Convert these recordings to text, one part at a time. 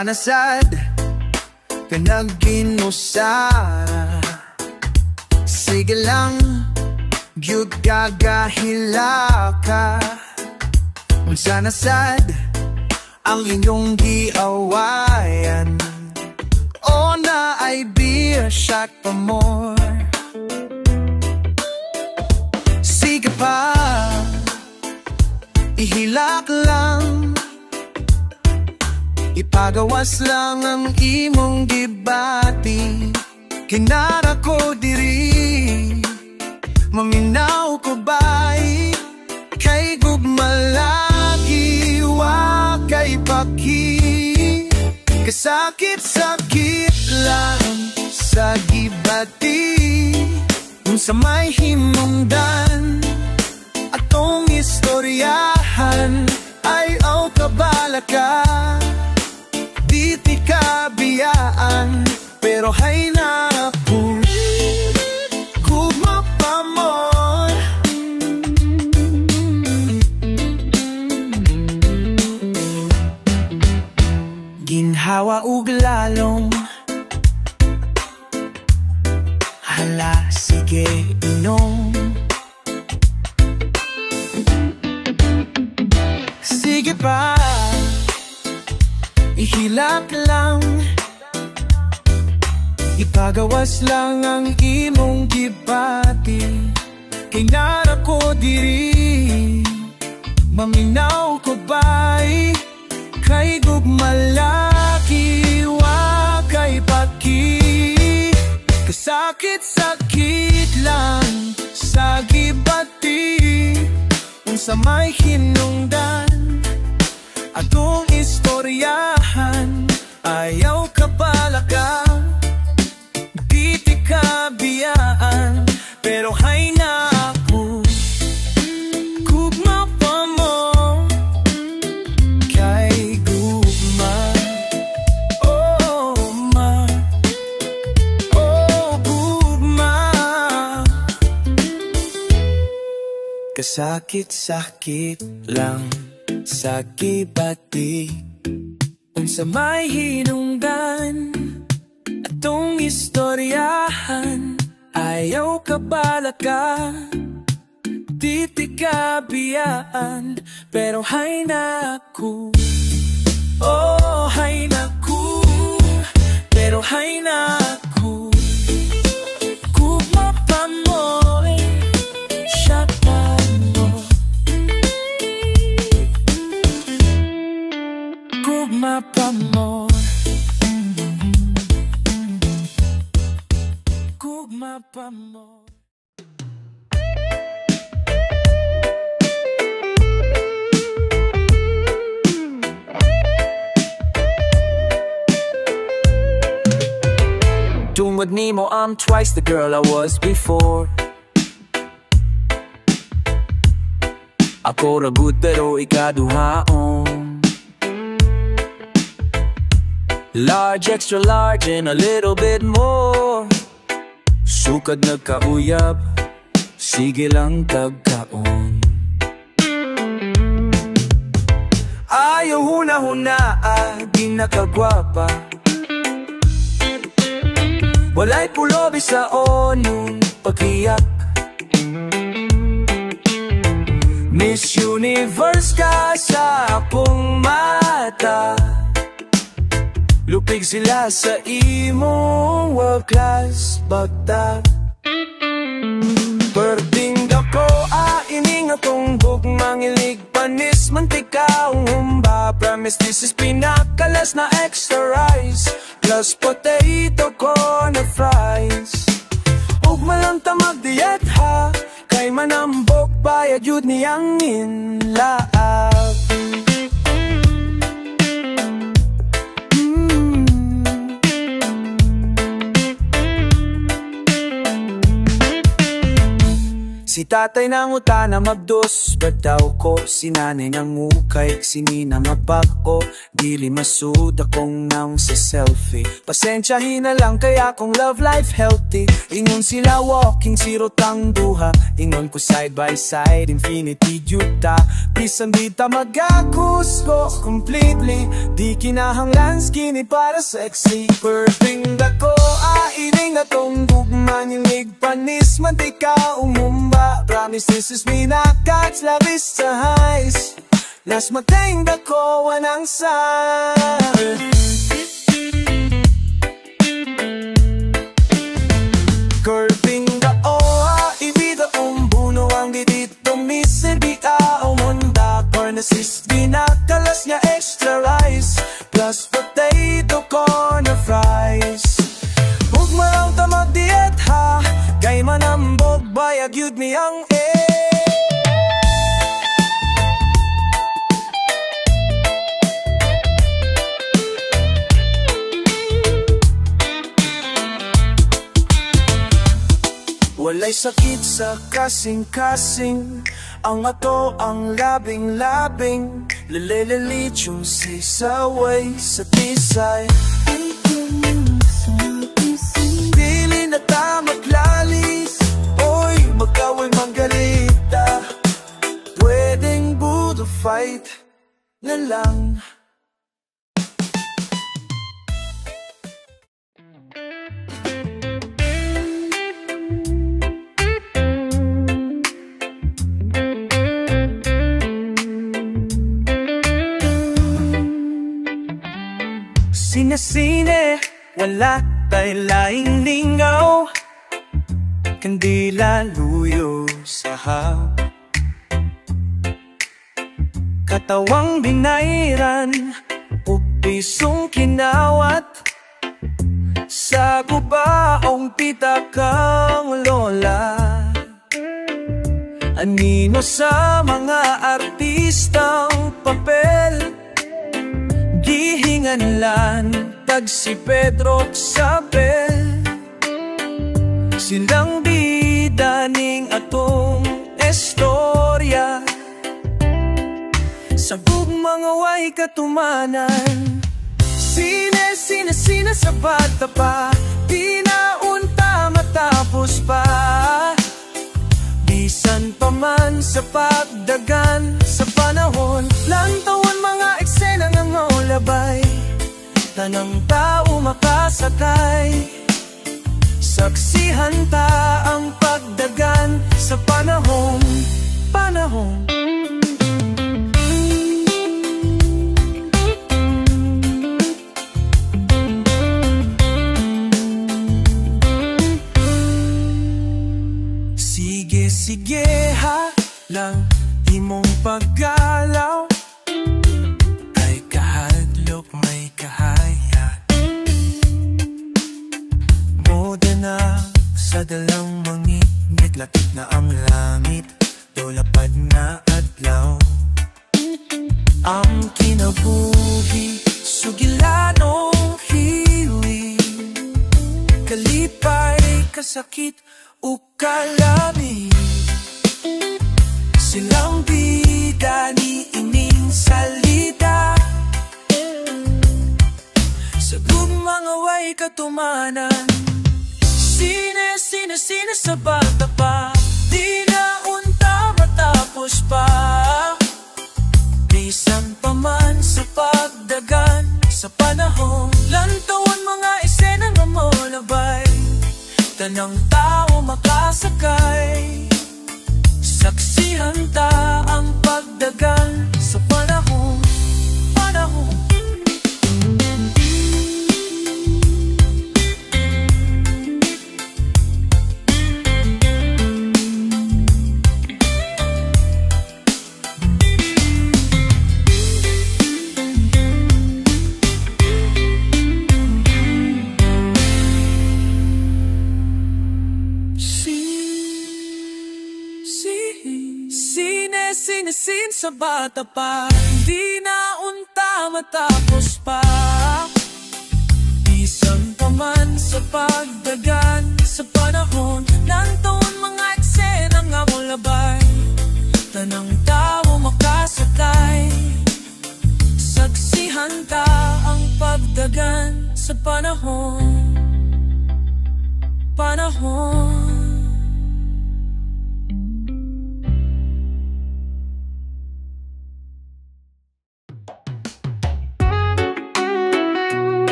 sana sad ka nag-inusara. Sige lang, gyud gagahila ka. Kung sana sad ang inyong giawayan, o na ay beer shot pa more. Sige pa, ihilak lang, ipagawas lang ang imong gibati. Kinara ko diri, maminaw ko ba'y kay gugmalagi wa kay paki. Kasakit-sakit lang sa gibati, kung sa may hinungdan atong istoryahan ay aw kabala ka. Di ti kabiyaan, pero hay na ako gugma pa mo. Ginhawa ug lalong, hala sige inom. Sige pa, ihilak lang, ipagawas lang ang imong gibati. Kay nara ko diri, maminaw ko ba'y kay gugmalaki wa kay paki. Kasakit-sakit lang sa gibati, kung sa may hinungdan atong istoryahan ayaw kabala ka. Di ti kabiyaan, pero hay na ako gugma pa mo. Kay gugma, oh ma, oh gugma. Kasakit-sakit lang sa gibati, kung sa may hinungdan atong istoryahan ayaw kabala ka. Di ti kabiyaan, pero hay na ako, oh hay na ako, pero hay na ako gugma pa mo. Siya pa mo gugma pa mo, gugma pa mo. Tungod nimo I'm twice the girl I was before. Ako ra good pero ikaduhaon. Large, extra large, and a little bit more. Sukad nagkauyab, sige lang tagkaon. Ayaw huna-huna, di nakagwapa. Walay pulobi sa onong pagkiyak. Miss Universe ka sa akong mata. Lupig sila sa imong world class bagta. Perting dako ining atong bugmang ilig panis mantika umba. Promise this is pinakalas na extra rice plus potato corn na fries. Ug malanta magdiet ha, kay manambok bayad yun niyang inlaag. Si tatay nanguta na mabdos, badaw ko. Si nanay nangukay, sinina mabako. Dili masud akong nang sa selfie. Pasensyahin na lang kaya kong love life healthy. Ingon sila walking, zero tang duha. Ingon ko side by side, infinity juta. Bisan di ta magakus ko completely. Di kinahanglan skinny para sexy. Perfect ako, airing atong gugma. Nilig panis, mantika, umumba. Promise this is me not God's love is the highs. Last mateng dako wanang side. Curving the oa, ibida umbuno ang didito misin di aumunda. Cornices binakalas niya extra rice plus potato corner fries. Huwag mo lang tamag diet ha, kay manambog bayag yun mi ang walay sakit sa kasing-kasing. Ang ato ang labing-labing. Lalalalit yung sisaway sa tisay. Dili na ta maglalis, oy magkaway manggalita. Pwedeng budo fight na lang. Sine-sine, wala tay laing lingaw. Kandila luyo sa haw. Katawang binayran, upisong kinawat. Sa gubaong pitakang lola. Anino sa mga artistang papel. Gihinganlan, tag si Pedro Sabel. Silang bida ning atong estorya. Sa mga way katumanan. Sine sa bata pa. Di na unta matapos pa. Bisan pa man sa pagdagan sa panahon. Lantawan mga eksena nga ngolabay. Tanang tao makasakay. Saksihan ta ang pagdagan sa panahon. Sige ha lang imong paggalaw. Kay kahadlok may kahaya. Moda na sa dalang mangit. Lakit na ang langit. Dolapad na adlaw. Ang kinabuhi sugilanong hiwi. Kalipay kasakit o kalami. Silang bida ni ining salita. Sa mga way katumanan. Sine sa bata pa. Di na unta matapos pa. Bisan pa man sa pagdagan sa panahon. Lantawan mga eksena nga molabay. Tanang tao makasakay. Saksihan ta ang pagdagan sa panahon. Sine sa bata pa. Di na unta matapos pa. Bisan pa man sa pagdagan sa panahon. Nantaon mga eksena nga mula. panahon.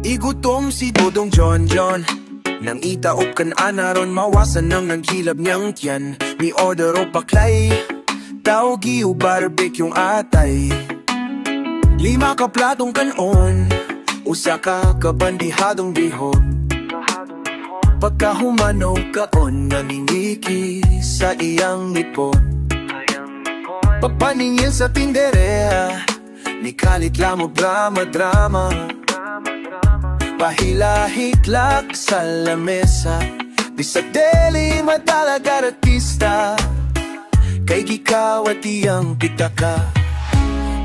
Igutom si Dodong John nang itaop kan anaron mawasan ng naghilab niyang tiyan. Mi order o paklay, taugi o barbecue atay. 5 ka platong kanon, usa ka kabandihadong bihon. Pagkahumano kaon naningiki sa iyang nipon. Pagpaningil sa tindereha, ni kalit lamo drama. Pahilahiklak sa lamesa, di sa deli madalaga artista. Kay gikawat iyang pitaka,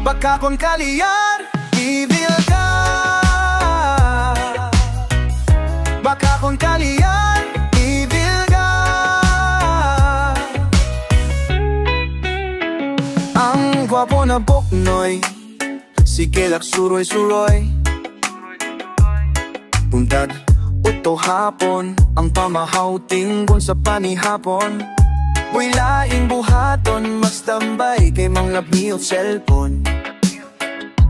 baka kong kaliyar, evil ka. Baka kong kaliyar, evil ka. Ang gwapo na boknoy, sige lak suroy. Puntad uto hapon, ang pamahaw tinggon sa panihapon. Uy laing buhaton, magstambay kay manglabni o cellphone.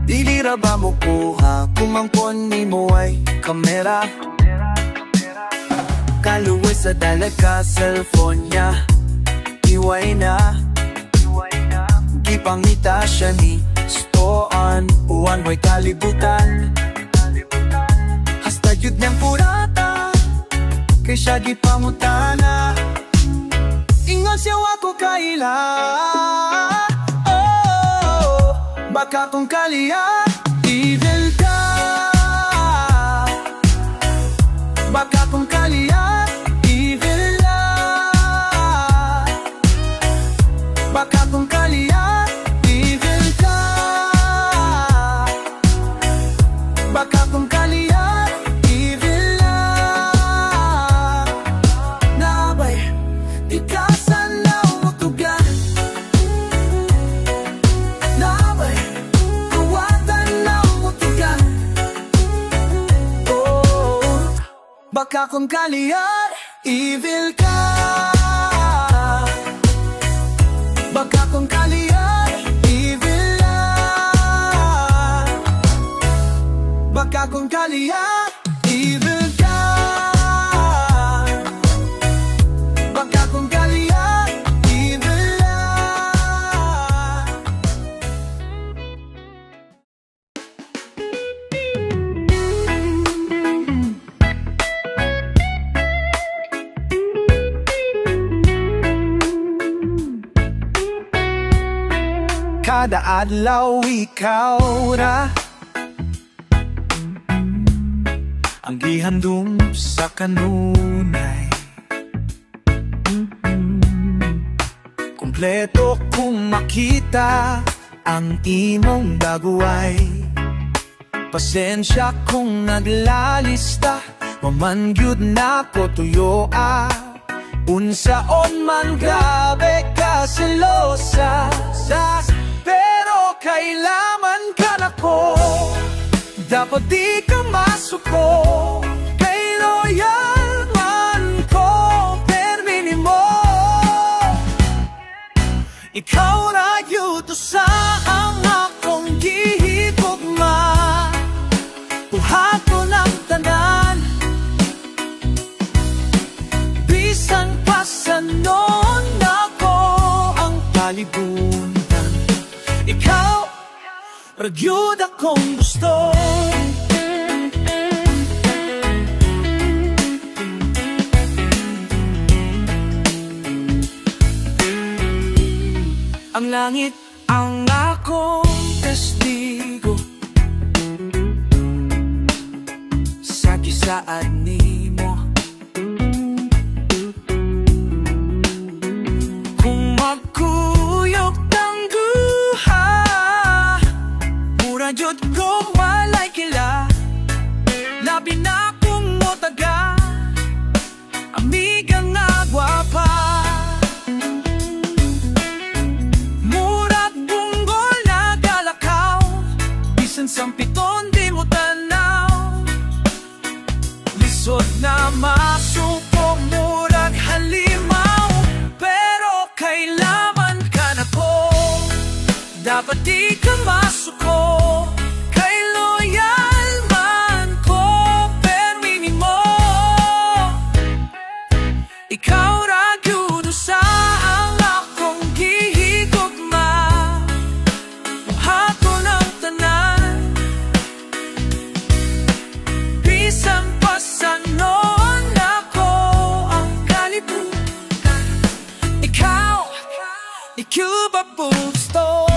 Dili ra ba mo kuha, kumangkon ni mo ay kamera. Kaluwi sa dalaga cellphone niya, iway na. Gipangita siya ni stoan, uwan mo'y kalibutan. Hasta yun niyang purata, kay siya di pamutana. Ingon siya wako kaila, oh, baka kong kaliya, evil ka. Baka kong kaliya, evil la. Baka kong kaliya, evil ka. Baka kong kaliya, baka kong kaliyar, evil ka. Baka kong kaliyar, evil la. Baka kong kaliyar, evil ka. Baka kong kaliyar, evil la. Kada adlaw ikaw ra ang gihandom sa kanunay. Kompleto kung makita ang imong daguay. Pasensya kung naglalista, mamangyud na ko tuyoa. Unsaon man grabe ka selosa, pero kailaman ka na ko. Dapat di ka masuko, kay loyal man ko, permini mo. Ikaw na yuto sa ang akong gihigugma. Buhat ko ng tanan, bisan pa sa noon ako ang kalibutan. Ikaw, ragyod akong gusto. Ang langit ang akong testigo sa gisaad nimo. Kung magkuyog tangguha, mura jud ko walay kila. Labi na kung motaga, amiga nga gwapa. Murat bunggol na dapat di ka masuko. Kay loyal man ko, permini mo. Ikaw ragyudo sa ang akong gihigugma. Buhat ko ng tanan, bisan pa sa noon ako ang kalibutan. Ikaw, ni Cuba Bookstore.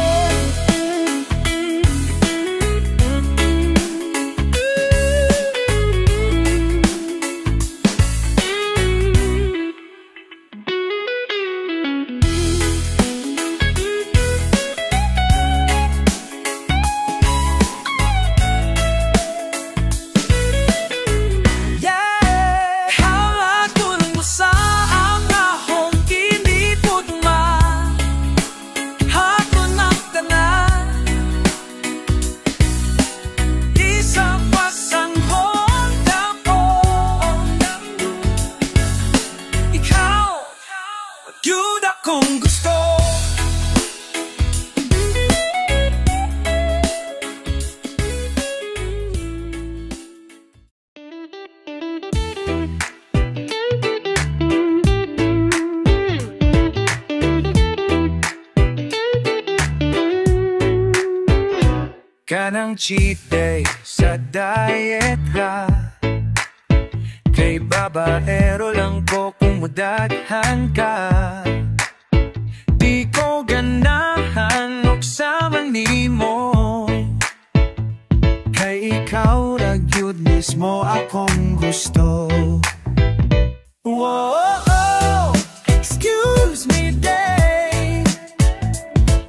Kung gusto Kanang cheat day sa diet ka. Kay babaero lang ko kung mudaghan ka. Di ko ganahan uksaman nimo. Kay ikaw ragyud mismo akong gusto. Whoa, excuse me day.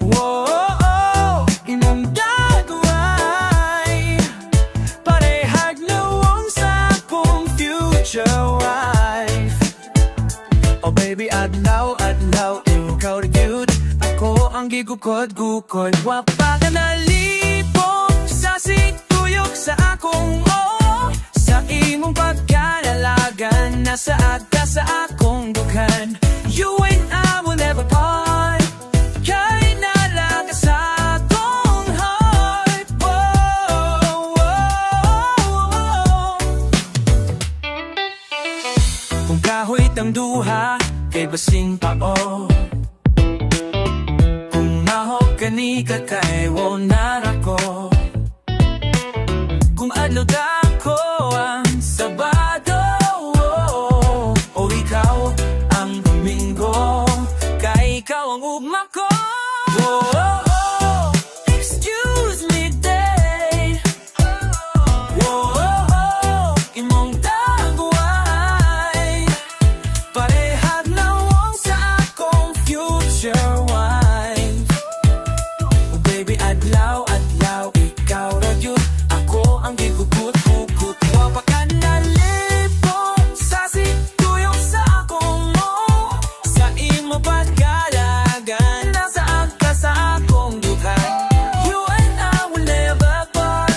Whoa, inamdagway. Parehag nawang sa akong future wife. Oh baby, adlaw, ikaw ragyud ako ang gigukod-gukod. Wapa ka nalipong sa situyok sa akong sa imong pagkalalagan. Nasaad ka sa akong dughan. You and I will never part. Kay nalaga sa akong heart. Whoa, whoa. Kung kahoy tang duha kay basing pao. Kani ka kay wonar ako. Kung adlaw dako ang Sabado, o ikaw ang Domingo, kay ikaw ang ugma ko. Excuse me day. Imong dagway. Parehag lawang sa akong future wife. Adlaw, ikaw ragyud ako ang gigugut-gugut. Wapa ka nalipong sa situyong sa akong sa imo pagkalagan. Nasaan ka sa akong dughan. You and I will never part.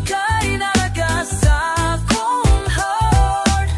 Kay nalaga sa akong heart.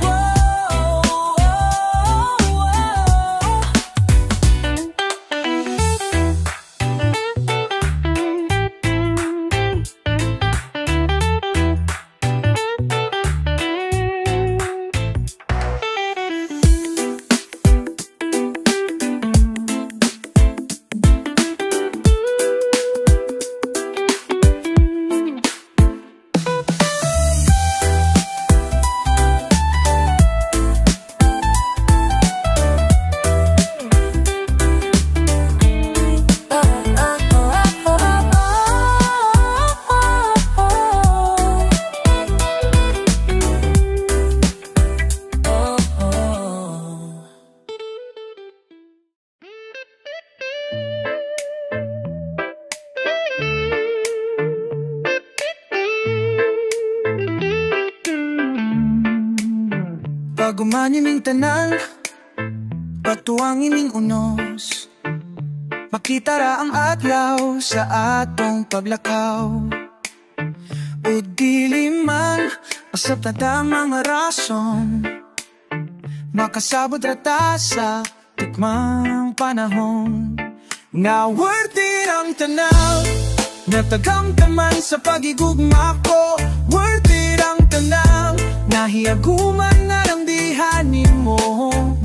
Paguman ining tanan, patuang ining unos. Makita ra ang adlaw sa atong paglakaw. O dili man Asap na damang rason, makasabot rata sa tikmang panahon. Na worth it it ang tanaw, natagang taman sa pagigugma ko. Worth it ang tanaw, nahiaguman na lang dihanin mo.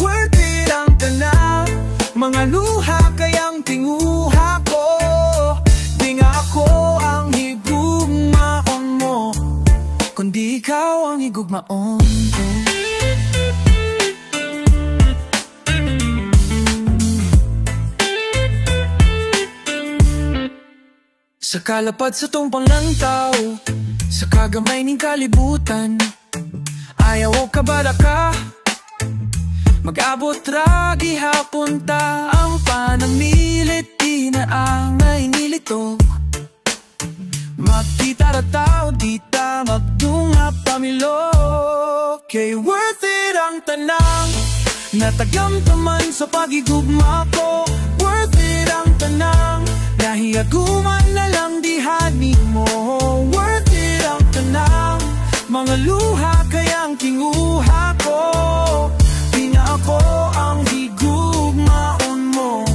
Worth it ang tanaw, mga luha kayang tinguha ko. Di nga ako ang higugmaon mo, kundi ikaw ang higugmaon ko. Sa kalapad sa tumpang lantaw, sa kagamay ning kalibutan, ayaw o kabala ka, mag-abot ra gihapon ta. Ang panamilit di na angay nilito, makita ra tao di ta magdungap pamilo. Kay worth it ang tanang, natagamtaman sa pagigugma ko. Worth it ang tanang, nahiaguman na lang dihani mo. Worth it ang tanang, mga luha kayang tinguha ko. Di na ako ang higugmaon mo,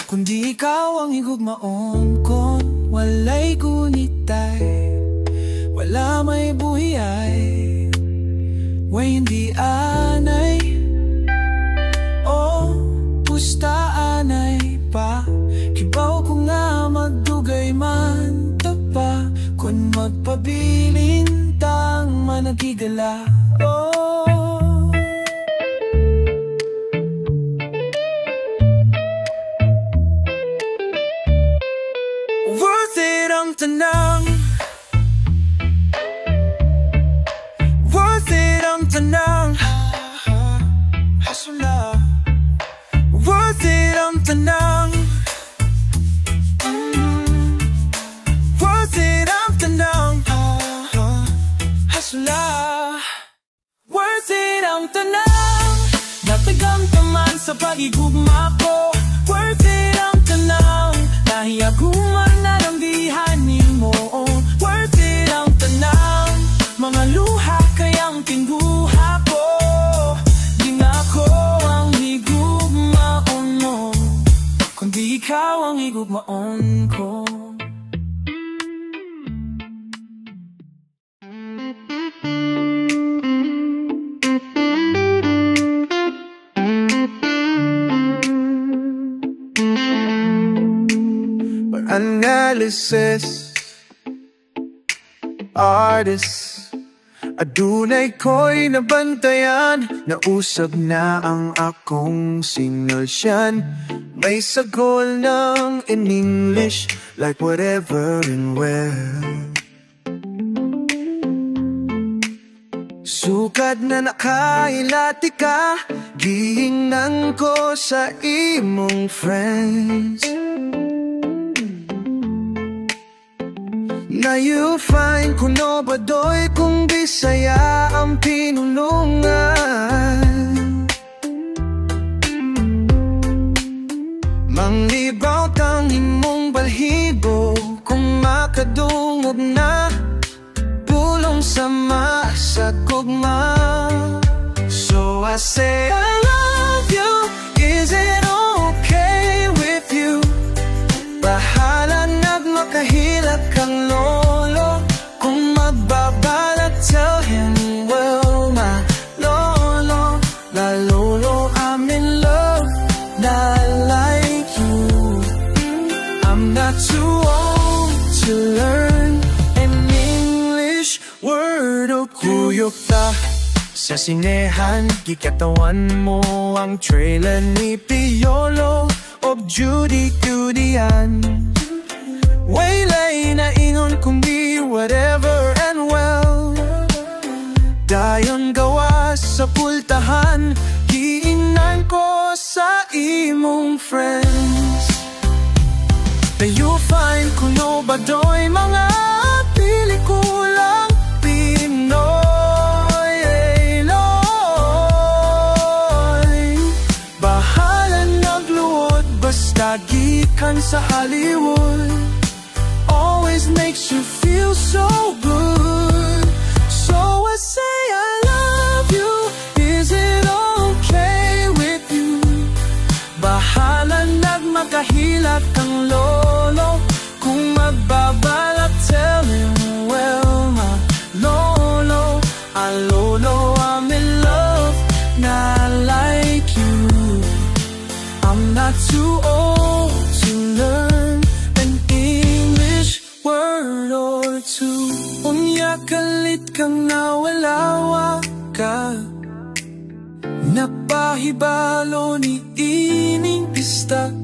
kundi ikaw ang higugmaon ko. Walay gunitay, wala may buhiyay, way hindi anay, oh pusta anay pa. Kibaw ko nga magdugay man tapa, kung magpabilintang managigala, oh. Worth it ang tanang, worth it ang tanang, hasula. Worth it ang tanang, worth it ang tanang, hasula. Worth it ang tanang, natagamtaman sa pagigugma ko. Worth it ang tanang, nahiaguman na lang dihanin mo. Worth it ang tanang, mga luha kayang tinguha ko. Di nga ako ang higugmaon mo, kundi ikaw ang higugmaon ko. Analysis, artist, adunay ko'y nabantayan, nausab na ang akong sinulsyan. May sagol ng in English, like whatever and where. Sukad na nakailati ka, giingnan ko sa imong friends. Na you find kuno badoy kung Bisaya ang pinulungan. Manglibaw kang imong balhibo kung makadungog na pulong sama sa gugma. So I say I love you, is it okay with you? Bahala na't makahilak kang lolo, kung magbabalat tell him, well my lolo, la lolo, I'm in love, not like you. I'm not too old to learn an English word o kuyok ta. Sa sinehan, kikatawan mo ang trailer ni Piolo of Judy Cudian. Waylay na ingon kundi whatever and well. Dayon gawa sa pultahan, giingnan ko sa imong friends. That you find kuno badoy mga pelikulang Pinoy. Loy, bahala nagluod basta gikan sa Hollywood. Always makes you feel so good. So I say I love you, is it okay with you? Bahala nagmakahilak kang lolo, Subalit kang nawalawa ka, napahibalo ni ining pistak.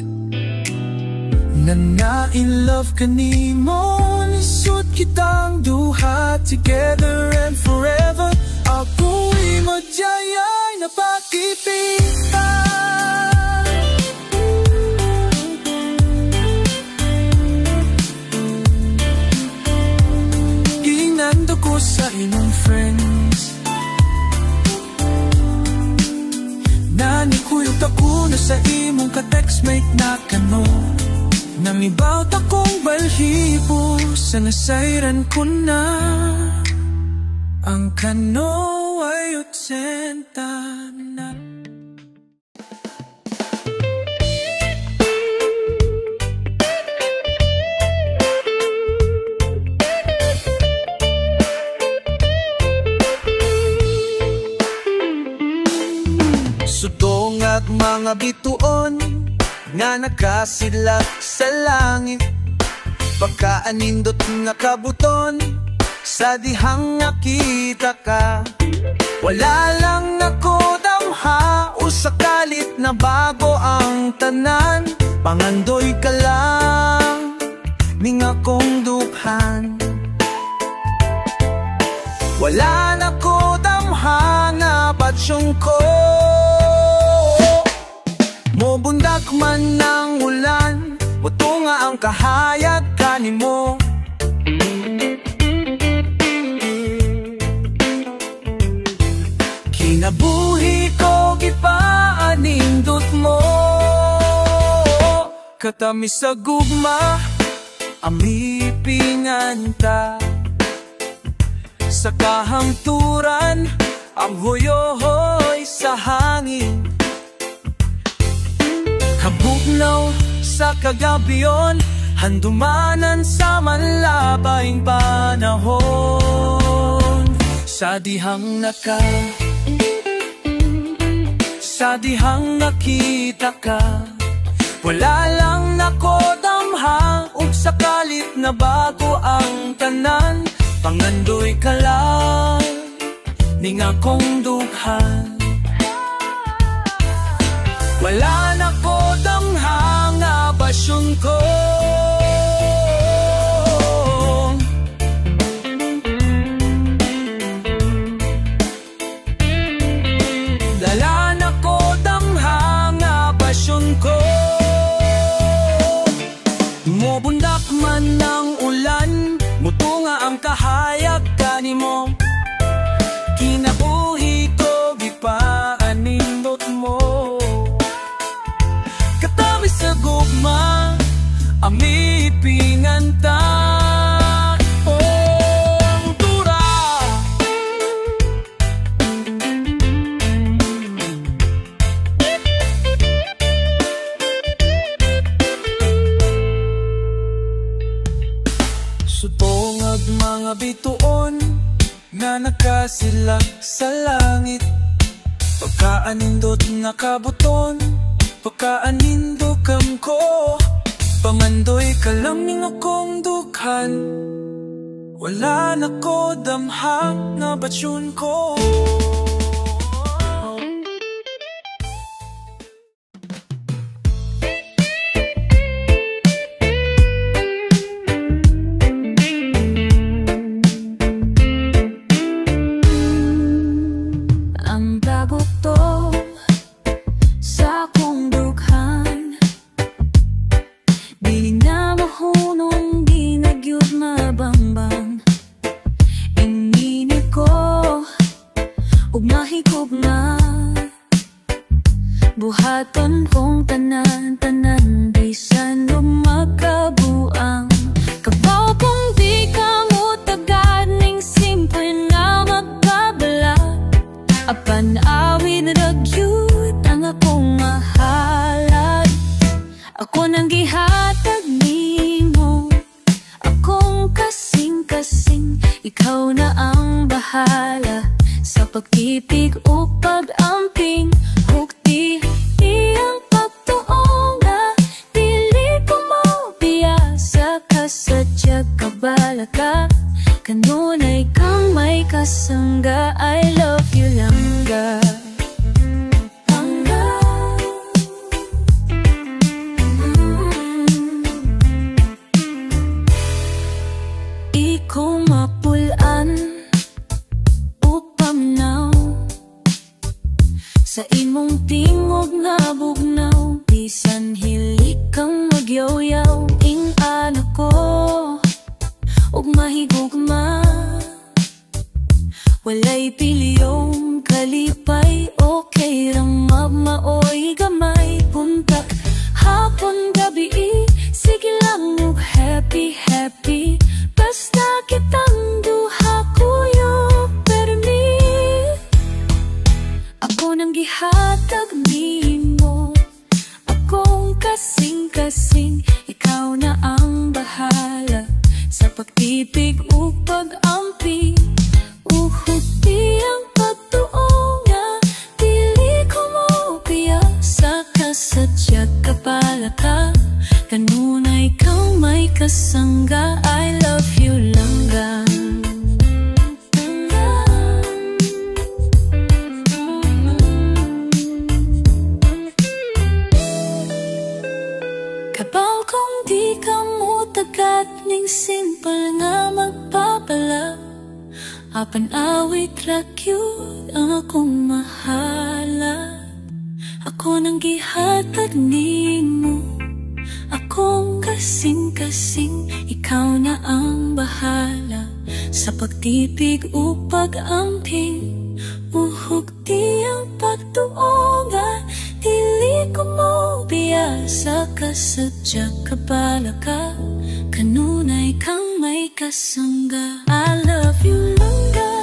Na in love ka ni mo, lisod kitang duha, together and forever. Ako'y magyayay na pakipitan. Inando ko sa imong friends, nanikuyot ako na sa imong ka-textmate na kano. Namibawt akong balhibo, sa nasayran ko na. Ang kano ay 80 na. Sudong at mga bituon nga nakasidlak sa langit, pagkaanindot nga kabuton sa dihang nakita ka. Wala lang ako damha, usakalit na bago ang tanan. Pangandoy ka lang ning akong dukhan. Wala na ko damha nga batsyon ko, mobundak man ng ulan, buto nga ang kahayag kanimo. Kinabuhi ko gipaanindot mo, katamis sa gugma amipingan ta. Sa kahangturan ang hoyohoy sa hangin, kabugnaw sa kagabiyon, handumanan sa manlabaing panahon. Sa dihang nakita ka, wala lang nako damha, ug sakalit na bago ang tanan. Pangandoy ka lang ning akong dukhan. Wala na ko damha nga basyon ko, dala na ko damha nga basyon ko. Mobundak man ng ulan, muto nga ang kahayag kanimo. Kinabuhi ko gipaanindot mo, katabi sa gugma amipingan ta. Oh, tura sutongag mga bituon nga nakasilak sa langit, pagkaanindot nga kabuton, pagkaanindot kam ko. Pamandoy ka lang ning akong dukhan, wala na ko damha nga batsyon ko. Ang dagok to sa akong dukhan, di na mahunong, di nagyud mabambang. Ingini ko ug mahigog na, buhaton kong tanan-tanan, bisan ug magkabuang. Kabaw kong di ka mo tagad ning simple na magkabala, apan awid ragyud ang akong mahalad. Ako nang gihatag nimo, akong kasing-kasing, ikaw na ang bahala sa pag-ibig o pag-amping. Hukti iyang pagtuong na dili ko mo biyasa ka sa tiyag kabala ka, kanunay kang may kasangga, I love you langga. Ikaw mapulan upaminaw sa imong tingog nga bugnaw, bisan hili kang magyaw-yaw. Ing anak ko ug mahigugma, walay piliyong kalipay, okay rang magmaoy gamay. Puntak hapon gabi, sige lang ug happy happy, basta kitang duha kuyog permi. Ako nang gihatag nimo, akong kasing-kasing, ikaw na ang bahala sa pagtipig ug pag-ampi. Uhod di ang pagtuo nga dili ko mo piyasa ka, sadyag kapala ka, kanunay kang may kasangga, I love you langga. Kabaw kung di ka mo tagat, ning simple nga magpapala, apan awit ra cute ang akong mahala. Ako nang gihatag nimo, akong kasing-kasing, ikaw na ang bahala sa pagtipig o pag-amping. Uhog di ang pagtuo nga dili ko mo biyasa ka, sadyag kabala ka, kanunay kang may kasangga, I love you langga.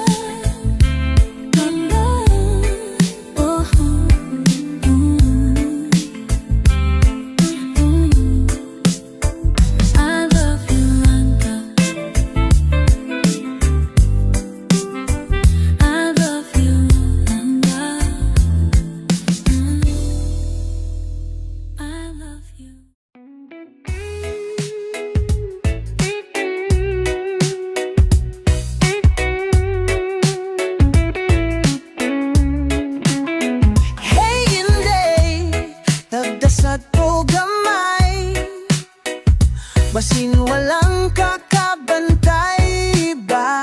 Basin walang kakabantay ba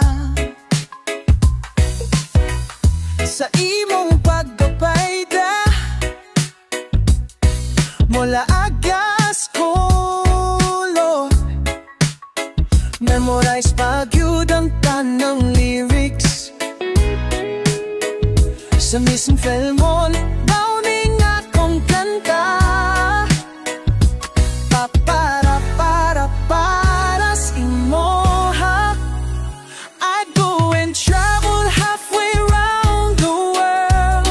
sa imong pagkapayda, mula agas kulo, memorize pagyud ang tanang lyrics sa mismong Felmon. Bawning akong kanta para sa imoha. I'd go and travel halfway around the world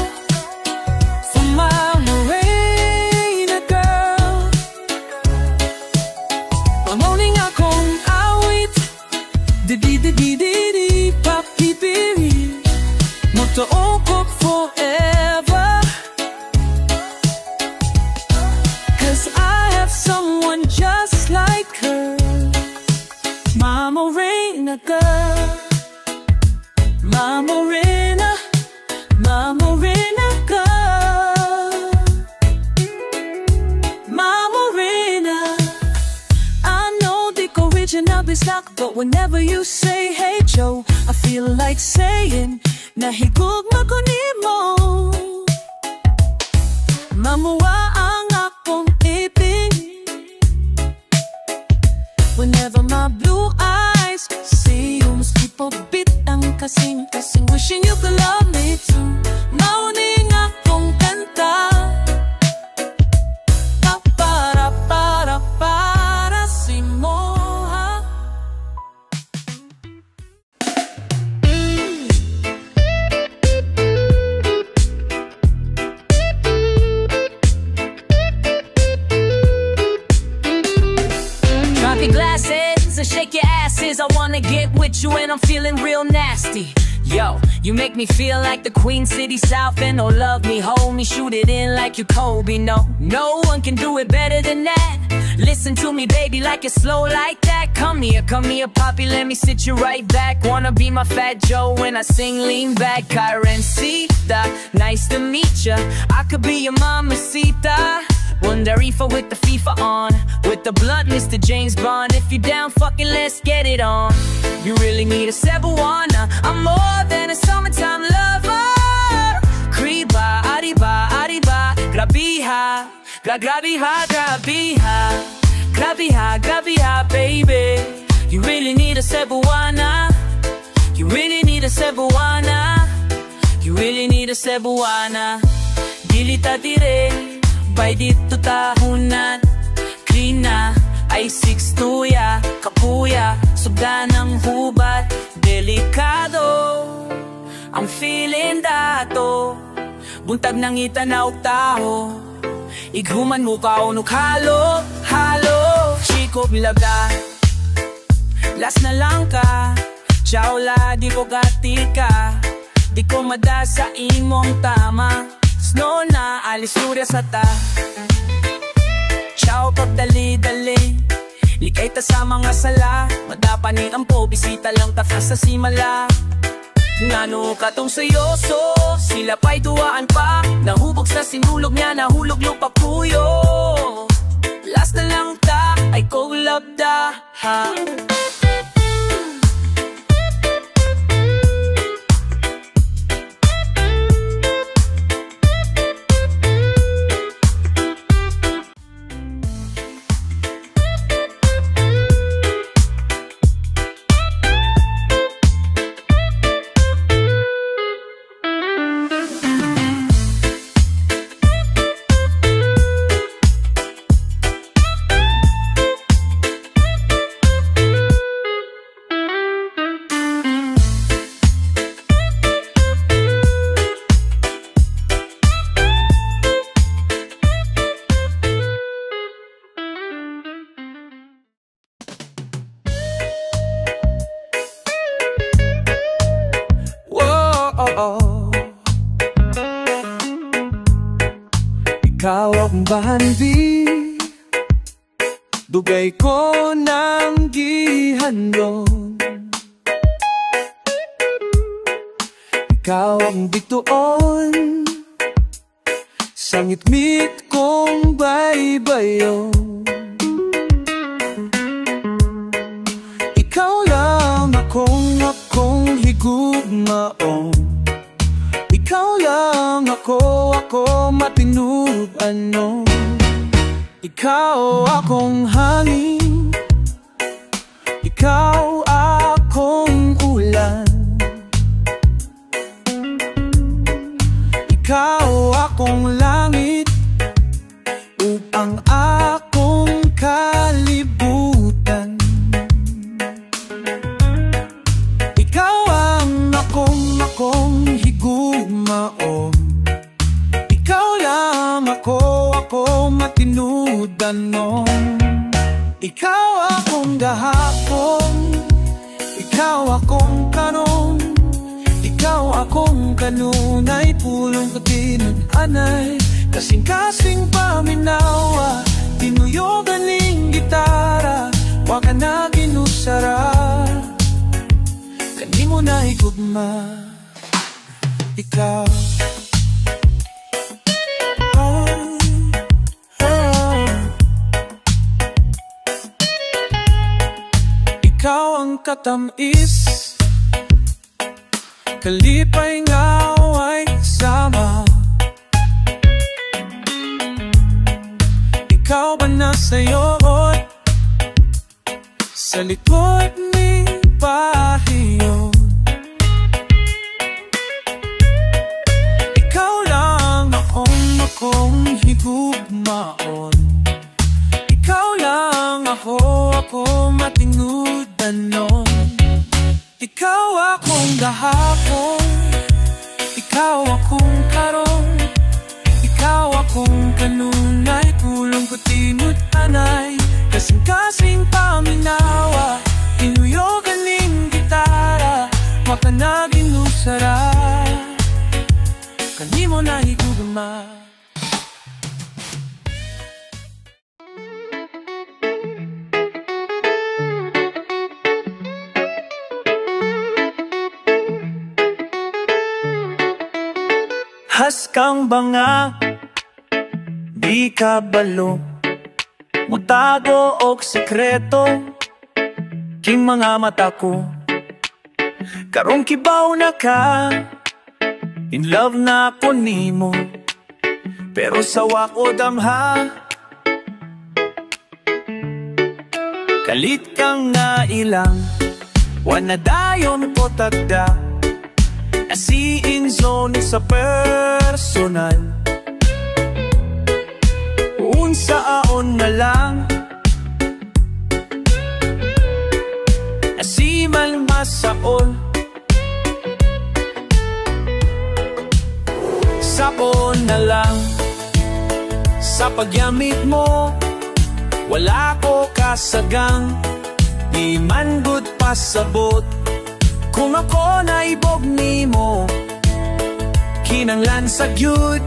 for my Morena girl. Pamuning akong awit, di papipiri, motookok forever, 'cause I have someone just like her, my Morena girl, my Morena, my Morena girl, my Morena. I know the original is lock, but whenever you say hey Joe, I feel like saying nahigugma ko nimo. Mamuwa ang akong ipin whenever my blue eyes see you. Maski po bit ang kasing-kasing, wishing you could love me too. Mauning akong kanta para si Moha. Drop your glasses and shake your asses. I wanna get with you and I'm feeling real nasty. Yo, you make me feel like the Queen City South. And oh, love me, hold me, shoot it in like you Kobe. No, no one can do it better than that. Listen to me, baby, like you're slow like that. Come here, poppy, let me sit you right back. Wanna be my Fat Joe when I sing, lean back. Karencita, nice to meet ya. I could be your mamacita. Wonderifa with the FIFA on, with the blunt, Mr. James Bond. If you're down, fucking let's get it on. You really need a Cebuana. I'm more than a summertime lover. Kriba, Arriba, Arriba, Grabiha, Grabiha, Grabiha, Grabiha, Grabiha, baby. You really need a Cebuana. You really need a Cebuana. You really need a Cebuana. Dilita dire, bay dito tahunan. Klina, ay 6'2", kapuya, sugda ng hubat. Delikado ang feeling dato. Buntag ng itanaw tao. Ighuman mo ka unok halo, halo. Chico bilabda, last na lang ka. Ciao la, di ko katika. Di ko mada sa imong tama. Snow na, alis surya sa ta. Ciao pagdali-dali. Likay ta sa mga sala. Madapanin ang po, bisita lang ta sa simala. Ngano katong sayoso, sila pa'y duwaan pa. Nahubog sa sinulog niya, nahulog lupa puyo. Last na lang ta, ay kulabda ha. Ikaw ang bahanbi, dugay ko ng gihandong. Ikaw ang bituon, sangit-mit kong baybayon. Ikaw lang akong higugmaon. Ikaw lang ako matinud ano. Ikaw akong hangin, ikaw akong ulan. Ikaw akong langit, upang akong kalibutan. Ikaw ang akong higugmaon. Ikaw lang ako matinudan nun. Ikaw akong gahapon, ikaw akong kanon. Ikaw akong kanunay, pulong katinag-anay. Kasing-kasing paminawa, tinuyogan ng gitara. Waka na ginusara, kani mo na igugma. Ikaw ikaw ang katamis, kalipay ngaway sama. Ikaw ba nasa'yo't sa likod ni pahiyo? Ikaw lang akong higugmaon. Ikaw lang ako matinudan nun. Ikaw akong gahapon, ikaw akong karon. Ikaw akong kanunay, pulong ko tinut-anay. Kasing-kasing paminawa, tinuyogan ng na higugma. Haskang banga, di ka balo, mutago og sekreto, king mga mata ko. Karong kibaw na ka, in love na ko nimo, pero sawa ko damha. Kalit kang na ilang, wana dayon ko tagda, nasiin zone sa personal. Unsaon na lang, nasiman masaol. Sapon na lang, sa pagyamit mo, wala ko kasagang, di man gud pasabot. Kung ako naibog nimo, kinanglan sa gyud,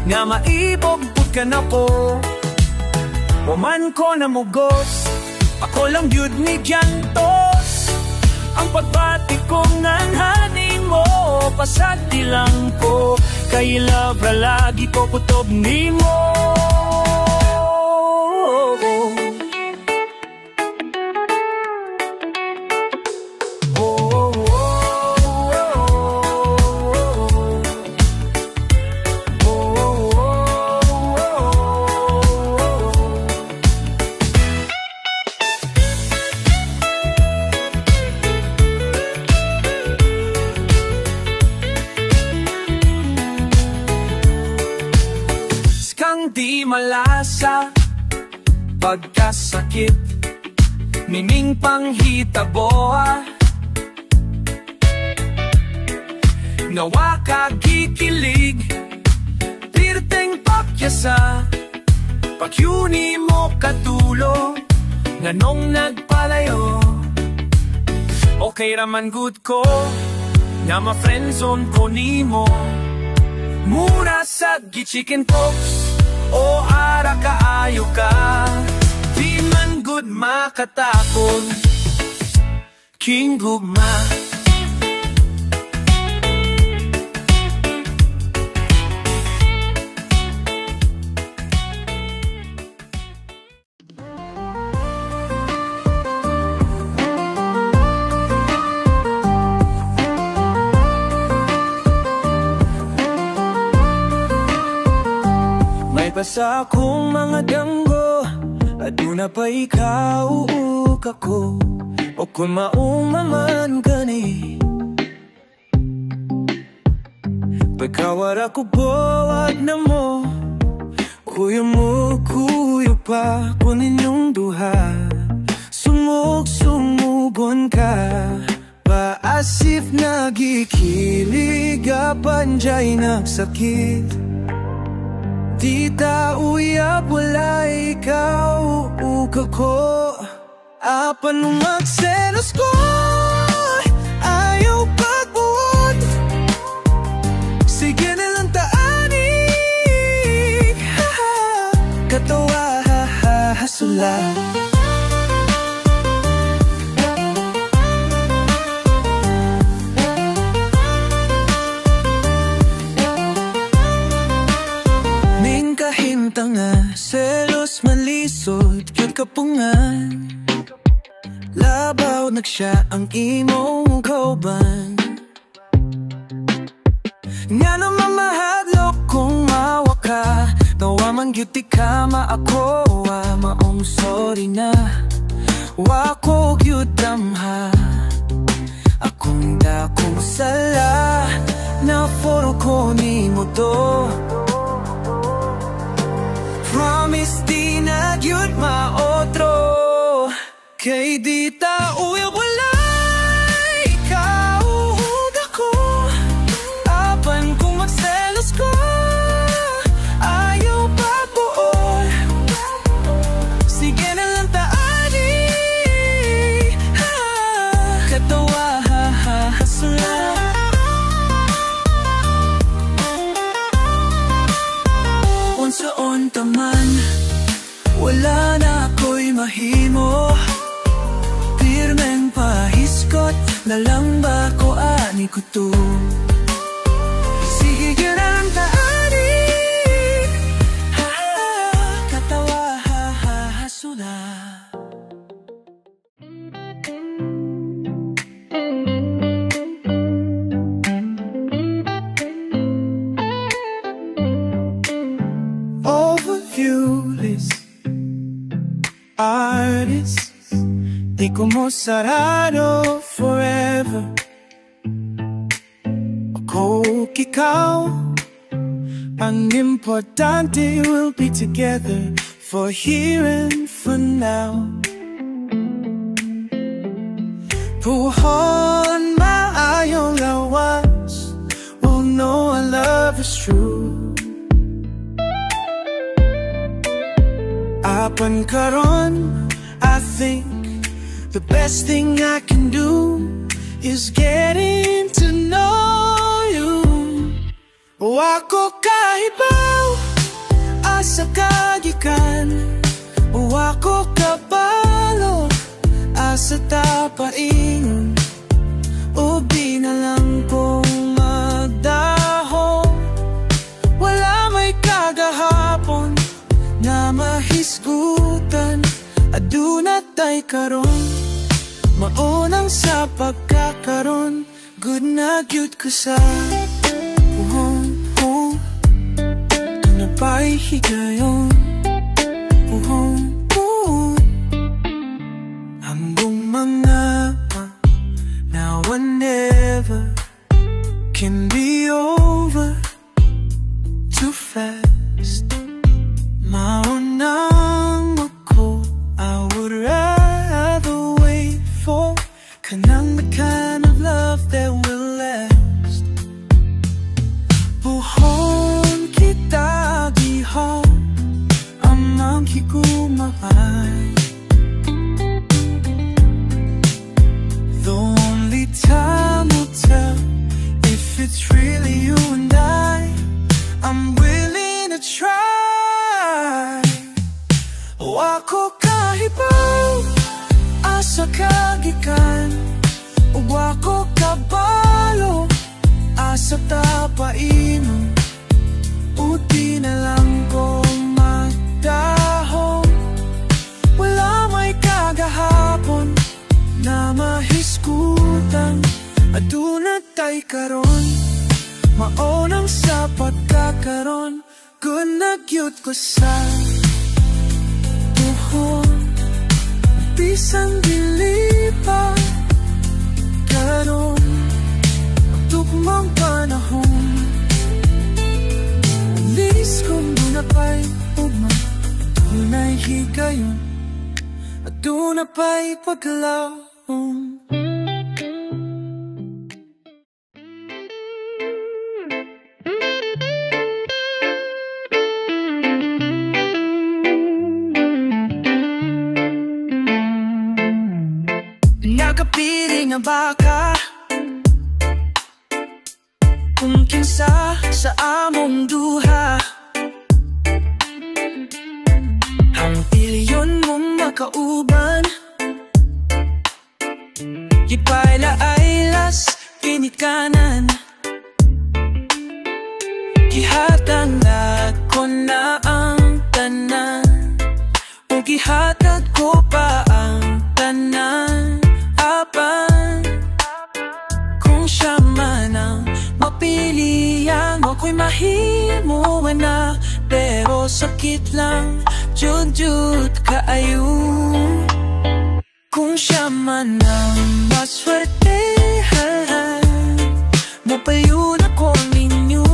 nga maibog pud ka na ko. Waman ko namugos, ako lang gyud ni Giantos. Ang pagbati kong nanhaning mo, pasagdi lang ko, kay love ra lagi ko kutob nimo. Di malasa, pagkasakit, miming panghitaboa, nawa kagikilig, pirteng pakyasa, pakyuni mo katulo, nganong nagpalayo. Okay raman good ko, nga ma-friendzone ko nimo, mura sa gi-chicken pox, o ara kaayo ka, di man good makatakon, king gugma. Sa akong mga damgo, aduna pa ikaw kako, o kung maumaman gani, pagkawara ko buwag na mo, kuyo mo, kuyo pa, kunin yung duha, sumug-sumugon ka, paasif nagikilig, apanjay nagsakit. Di tauyab wala ikaw kako, apan magselos ko, ayaw pagbuod, sige na lang taanig, katawa hasula. Tanga, selos malisod, kyut kapungan, labaw nagsya ang imong kauban. Nga naman mahadlok kung mawa ka, tawa man gyuti ka maako, maong sorry na, wako gyud damha, akong dakong sala, na foro ko nimo to. Promise di na gyud maotro, kay di tauyab wala ikaw ako, apan kung magselos ko, ayaw pa buol, sige na lang taani, katawa hasula. na lang ba ko ani ko to? Sige ka lang taanin, katawa hasuna. Overview list, artists, di como sarado forever. Ako ikaw, ang importante, we'll be together for here and for now. Puhon maayong lawas, we'll know our love is true. Apan karon, I think the best thing I can do is getting to know you. Wako kahibaw, asa kagikan. Wako kabalo, asa tapaingon. Ubi na lang kong magdahon. Wala may kagahapon na mahisgutan. Aduna tay karon, maunang sa pagkakaron. Good na gyud ko sa puhon, na pa'y higayon. Puhon, hanggang mga now and never can be over too fast. Maunang ako, I would rather wait for kanang the kind of love that will last. Puhon kita gihon, amang higumahay. The only time will tell if it's really you and I'm willing to try. Wako kahibaw, asa kagikan. Wako kabalo, asa tapaimon. Uti na lang kong magdahon. Wala may kagahapon na mahisgutan. Aduna tay karon, maunang sa pagkakaron. Gunagyot ko sa bisang dilipa karon, tugmang panahon. Linis kong dunapay ugma, tunay higayon. At dunapay pagkalahon. Nagapili nga baka kung kinsa sa among duha. Ang pilyon mong makauban, gipayla aylas pinikanan. Gihatag na ko na ang tanan, o gihatag ko pa ang tanan. Apan kung siya man ang mapilian, ako'y mahimuan na. Pero sakit lang, jud-jud kaayo. Kung siya man ang maswertehan, mapayo na ko ninyo.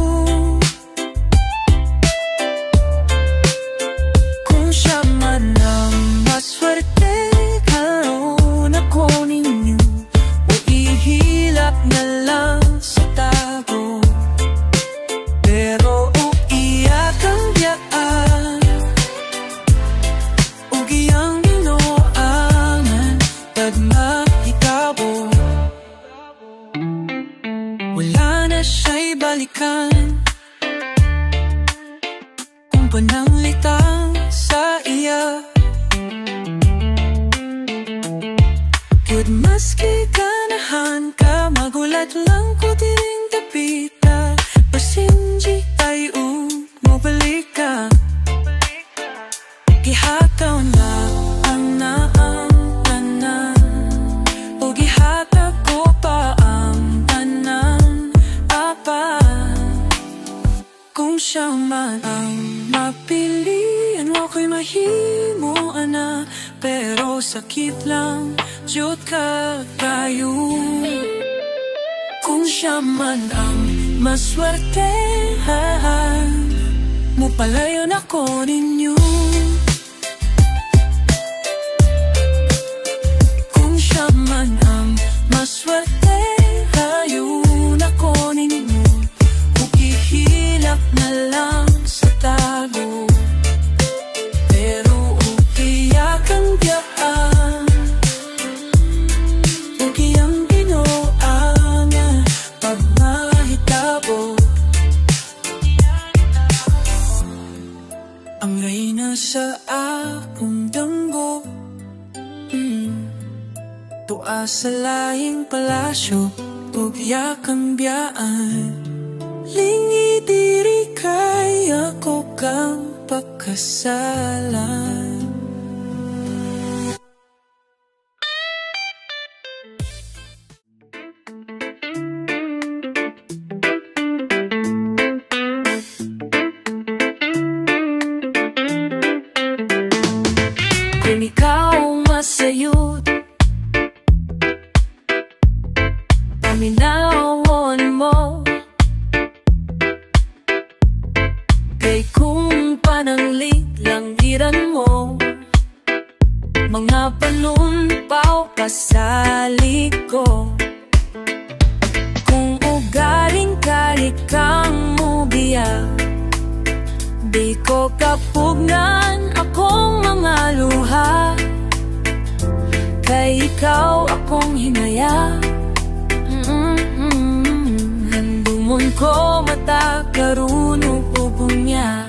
Kung siya man ang maswertehan, ako ninyo, o ihilak na lang sa tago. Pero o iyak ang biyaan, o giyang inoangan, tagmakitabo. Wala na siya'y balikan, kung pananglitang sa iya. Good maski ka na ganahan ka magulat lang ko diring tapita pasinji tayo mobalik ka gihataw na ang naang tanan o gihataw ko pa ang tanan apa kung siya man ang mapilian ako'y mahimo ana pero sakit lang jud ka kayo kung siya man ang maswertehan mupalayon ako ninyo kung siya man ang maswertehan yun ako ninyo ukihilap na lang sa tago pero ukiyak ang biyaan ukiyang ginoang pag mahitabo ang reyna sa akong danggo tuwa sa laing palasyo tugyak ang biyaan lingi diri kaya ko kang pagkasalan kung ikaw masayod paminawon mo kay kung pananglit lang giran mo mga panumpaw kasali ko kung ugaling karik kang mubiya di ko kapugnan akong mga luha kay ikaw akong hinaya handumon ko mata karunong ubong niya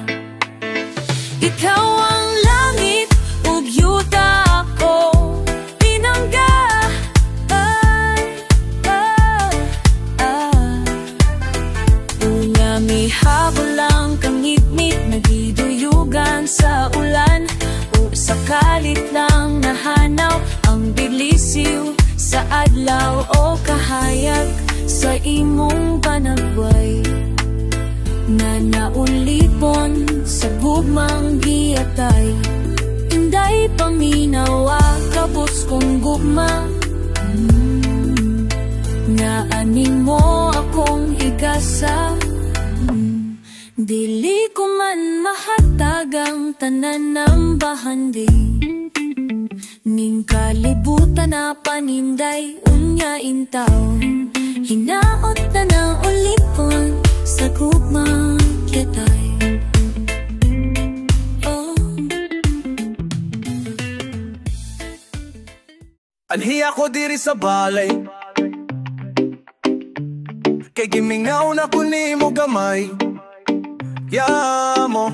ikaw ang langit ug yuta ako pinangga una mihabol lang kang ngitngit nagiduyugan sa ulan o sakalit lang nahanaw ang bilisiw sa adlaw o kahayag sa imong panagway na naulipon sa gugmang giatay inday paminawa kabos kong gugma nga aning mo akong igasa dili ko man mahatag ang tanan ng bahandi ning kalibutan na paninday unya intaw hinaot na ng ulipon sa gugmang kitay Anhi ako diri sa balay kay gimingaw na kuni mo gamay yamo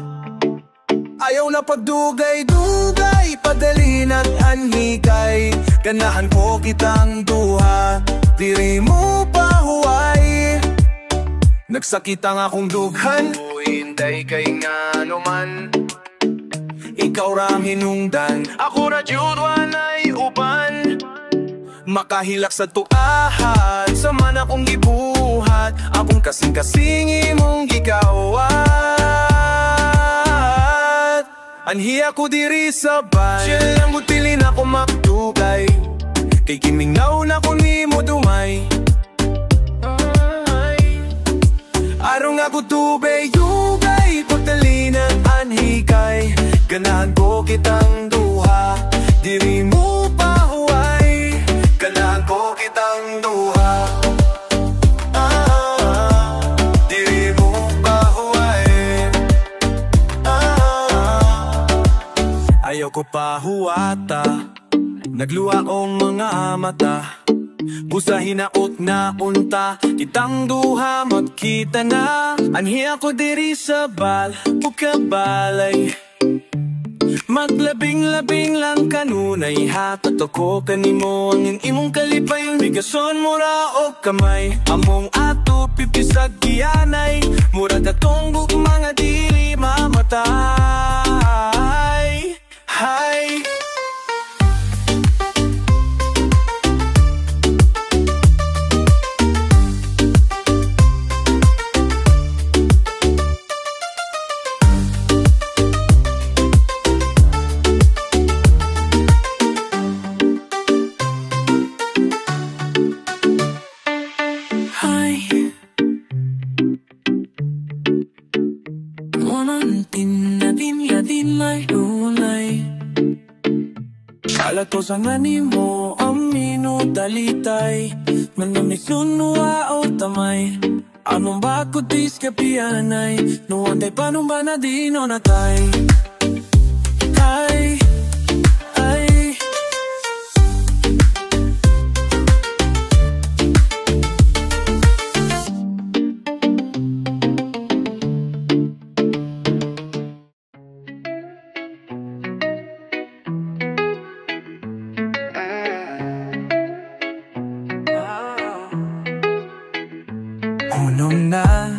ayaw na pagdugay-dugay padali ng anhikay ganahan ko kitang duha diri mo pa huway nagsakit ang akong dughan hinday kay nga naman ikaw rang hinungdan ako ra jud walay uban makahilak sa tuahan sa man akong gibuhat akong kasing-kasing imong gikawat anhi ako diri sa bay siya lang butilin ako makdugay kay kimingnaw na ko ni mo dumay arong ako tubay-yugay pagdali ng anhikay ganahan ko kitang duha diri mo pa huway ganahan ko kitang duha diri mo pa huway ayaw ko pa huwata nagluha kong mga mata busa hinaot na unta kitang duha magkita na anhi ako diri sa bal o kabalay Maglabing-labing lang kanunay hatot ako kanimo ang imong kalipay. Bigason mura o kamay among ato pipisag giyanay. Mura datong mga dili mamatay. Hay Alato sa nganimo amino dalitay manamiksun nuwa o tamay. Anong bakot dis kapianay nuwantay panong ba na dino natay. Ay, ay unong na,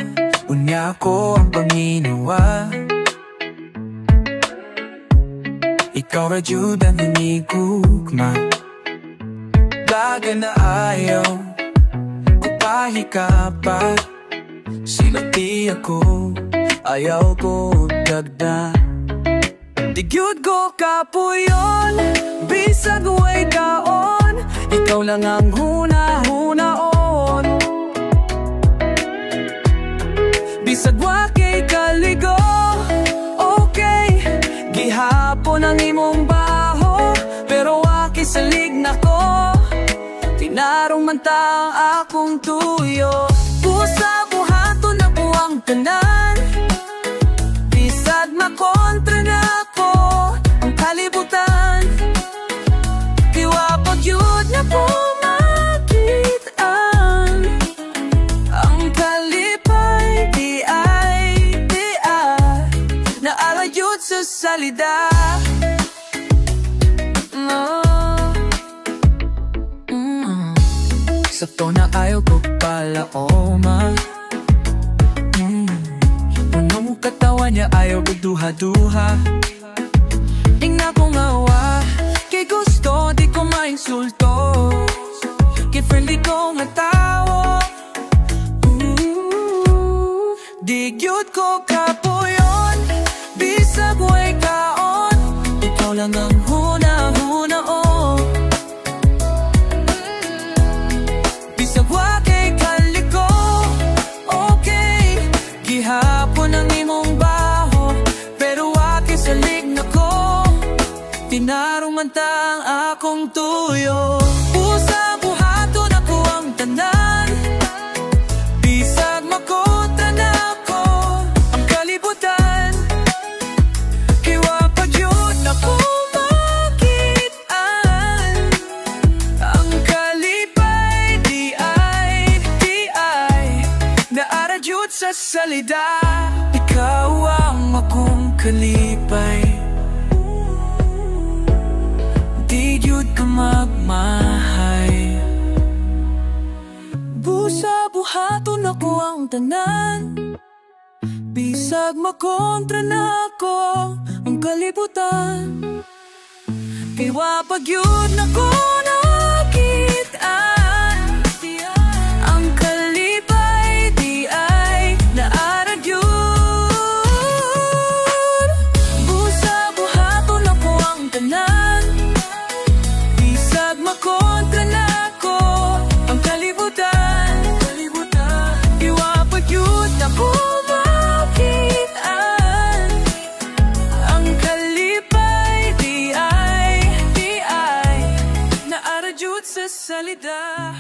unya ko ang panginawa. Ikaw radyudan hinigugma. Bagay na ayaw kupahi ka pa. Silati ako, ayaw ko dagda. Digyud ko kapuyon, bisag way kaon. Ikaw lang ang huna-hunaon. Bisag wa kay kaligo, okay. Gihapon ang imong baho, pero wa kay salig nako. Tinarong man ta ang akong tuyo. Pusa buhaton na buwang tanan. Bisag makontra na ako ang kalibutan. Kiwa pag yun na po sa salida. Sakto na ayaw ko pala oma. Unong katawan niya ayaw ko duha-duha. Tingnan ko ngawa, kay gusto di ko mainsulto. Kay friendly ko nga tao. Di cute ko kapuyon. Bisag way kaon, ikaw lang ang huna-hunaon. Bisag wa kay kaliko, okay. Gihapon ang imong baho, pero wa kay salig nako. Tinarong man ta ang akong tuyo. Pusa buhaton ako ang tanan. Bisag makontra na ako ang kalibutan. Sa salida, ikaw ang akong kalipay. Di yun ka magmahay. Busa buhaton ako ang tanan. Bisag makontra na ako ang kalibutan. Kay wapag yun ako nakitaan. Ang kalipay di ay naaradyod. Busa buhaton ako ang tanan. Bisag makontra na ako ang kalibutan. Iwapag yun ako makitaan. Ang kalipay di ay naaradyod sa salida.